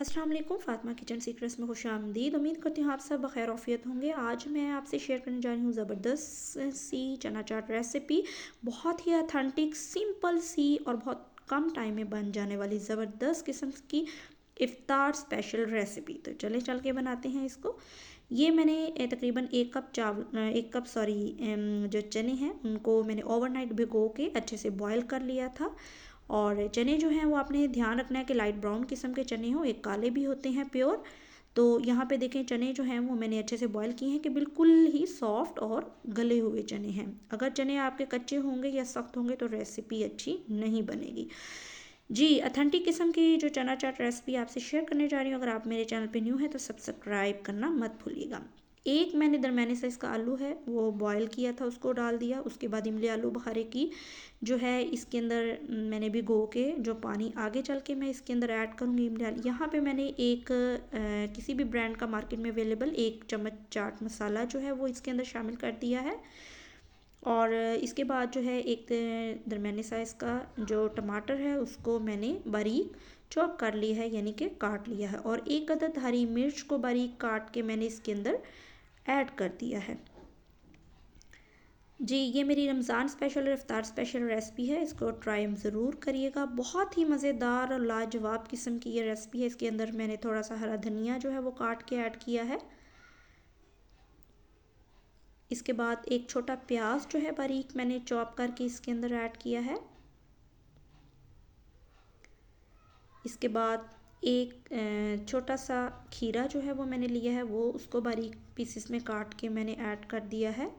अस्सलाम वालेकुम, Fatima kitchen secrets में खुशामदीद। उम्मीद करती हूँ आप सब बखैर आफियत होंगे। आज मैं आपसे शेयर करने जा रही हूँ ज़बरदस्त सी चना चाट रेसिपी। बहुत ही अथेंटिक, सिंपल सी और बहुत कम टाइम में बन जाने वाली ज़बरदस्त किस्म की इफ्तार स्पेशल रेसिपी। तो चले चल के बनाते हैं इसको। ये मैंने तकरीबन एक कप जो चने हैं उनको मैंने ओवरनाइट भिगो के अच्छे से बॉयल कर लिया था। और चने जो हैं वो आपने ध्यान रखना है कि लाइट ब्राउन किस्म के चने हों, एक काले भी होते हैं प्योर। तो यहाँ पे देखें चने जो हैं वो मैंने अच्छे से बॉयल किए हैं कि बिल्कुल ही सॉफ्ट और गले हुए चने हैं। अगर चने आपके कच्चे होंगे या सख्त होंगे तो रेसिपी अच्छी नहीं बनेगी। जी, अथेंटिक किस्म की जो चना चाट रेसिपी आपसे शेयर करने जा रही हूँ। अगर आप मेरे चैनल पे न्यू है तो सब्सक्राइब करना मत भूलिएगा। एक मैंने दरमियाने साइज़ का आलू है वो बॉयल किया था, उसको डाल दिया। उसके बाद इमली आलू बुखारे की जो है इसके अंदर मैंने भिगो के जो पानी आगे चल के मैं इसके अंदर ऐड करूँगी इमली आलू। यहाँ पे मैंने एक किसी भी ब्रांड का मार्केट में अवेलेबल 1 चम्मच चाट मसाला जो है वो इसके अंदर शामिल कर दिया है। और इसके बाद जो है एक दरमियाने साइज़ का जो टमाटर है उसको मैंने बारीक चॉप कर लिया है, यानी कि काट लिया है। और एक अदद हरी मिर्च को बारीक काट के मैंने इसके अंदर ऐड कर दिया है। जी, ये मेरी रमज़ान स्पेशल और इफ्तार स्पेशल रेसिपी है। इसको ट्राई ज़रूर करिएगा। बहुत ही मज़ेदार और लाजवाब किस्म की ये रेसिपी है। इसके अंदर मैंने थोड़ा सा हरा धनिया जो है वो काट के ऐड किया है। इसके बाद एक छोटा प्याज जो है बारीक मैंने चॉप करके इसके अंदर ऐड किया है। इसके बाद एक छोटा सा खीरा जो है वो मैंने लिया है, वो उसको बारीक पीसेस में काट के मैंने ऐड कर दिया है।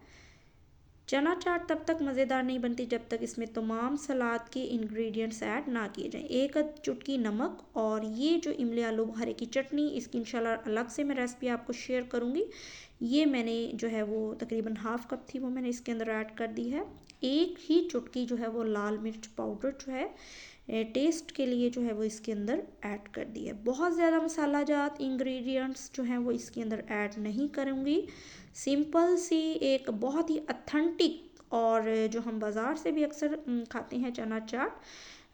चना चाट तब तक मज़ेदार नहीं बनती जब तक इसमें तमाम सलाद के इंग्रेडिएंट्स ऐड ना किए जाएं। एक चुटकी नमक और ये जो इमली आलू बुखारे की चटनी, इसकी इंशाल्लाह अलग से मैं रेसिपी आपको शेयर करूँगी। ये मैंने जो है वो तकरीबन हाफ़ कप थी वो मैंने इसके अंदर ऐड कर दी है। एक ही चुटकी जो है वो लाल मिर्च पाउडर जो है टेस्ट के लिए जो है वो इसके अंदर ऐड कर दी है। बहुत ज़्यादा मसाला जात इंग्रेडिएंट्स जो हैं वो इसके अंदर ऐड नहीं करूँगी। सिंपल सी एक बहुत ही अथेंटिक और जो हम बाज़ार से भी अक्सर खाते हैं चना चाट,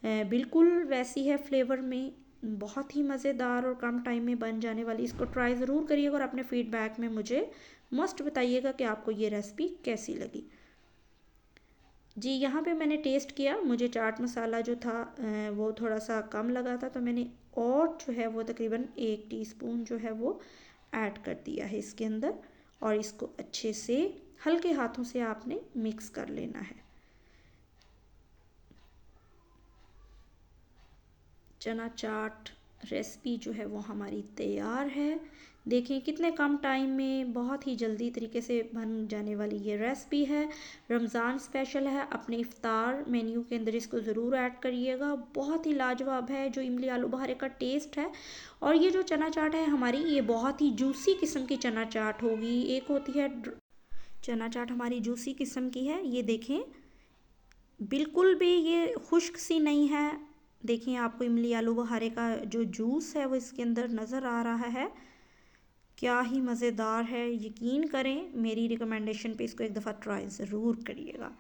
बिल्कुल वैसी है फ्लेवर में। बहुत ही मज़ेदार और कम टाइम में बन जाने वाली। इसको ट्राई ज़रूर करिएगा और अपने फीडबैक में मुझे मस्ट बताइएगा कि आपको ये रेसिपी कैसी लगी। जी, यहाँ पे मैंने टेस्ट किया, मुझे चाट मसाला जो था वो थोड़ा सा कम लगा था, तो मैंने और जो है वो तकरीबन 1 टीस्पून जो है वो ऐड कर दिया है इसके अंदर। और इसको अच्छे से हल्के हाथों से आपने मिक्स कर लेना है। चना चाट रेसिपी जो है वो हमारी तैयार है। देखिए कितने कम टाइम में बहुत ही जल्दी तरीके से बन जाने वाली ये रेसिपी है। रमज़ान स्पेशल है, अपने इफ्तार मेन्यू के अंदर इसको ज़रूर ऐड करिएगा। बहुत ही लाजवाब है जो इमली आलू बुखारे का टेस्ट है। और ये जो चना चाट है हमारी, ये बहुत ही जूसी किस्म की चना चाट होगी। एक होती है चना चाट हमारी जूसी किस्म की है। ये देखें बिल्कुल भी ये खुश्क सी नहीं है। देखिए आपको इमली आलू बुखारे का जो जूस है वो इसके अंदर नज़र आ रहा है। क्या ही मज़ेदार है। यकीन करें मेरी रिकमेंडेशन पे इसको एक दफ़ा ट्राई ज़रूर करिएगा।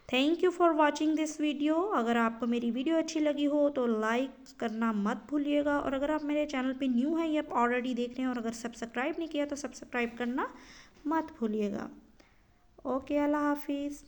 Thank you for watching this video. अगर आपको मेरी वीडियो अच्छी लगी हो तो लाइक करना मत भूलिएगा। और अगर आप मेरे चैनल पे न्यू हैं या आप ऑलरेडी देख रहे हैं और अगर सब्सक्राइब नहीं किया तो सब्सक्राइब करना मत भूलिएगा। ओके, अल्लाह हाफिज़।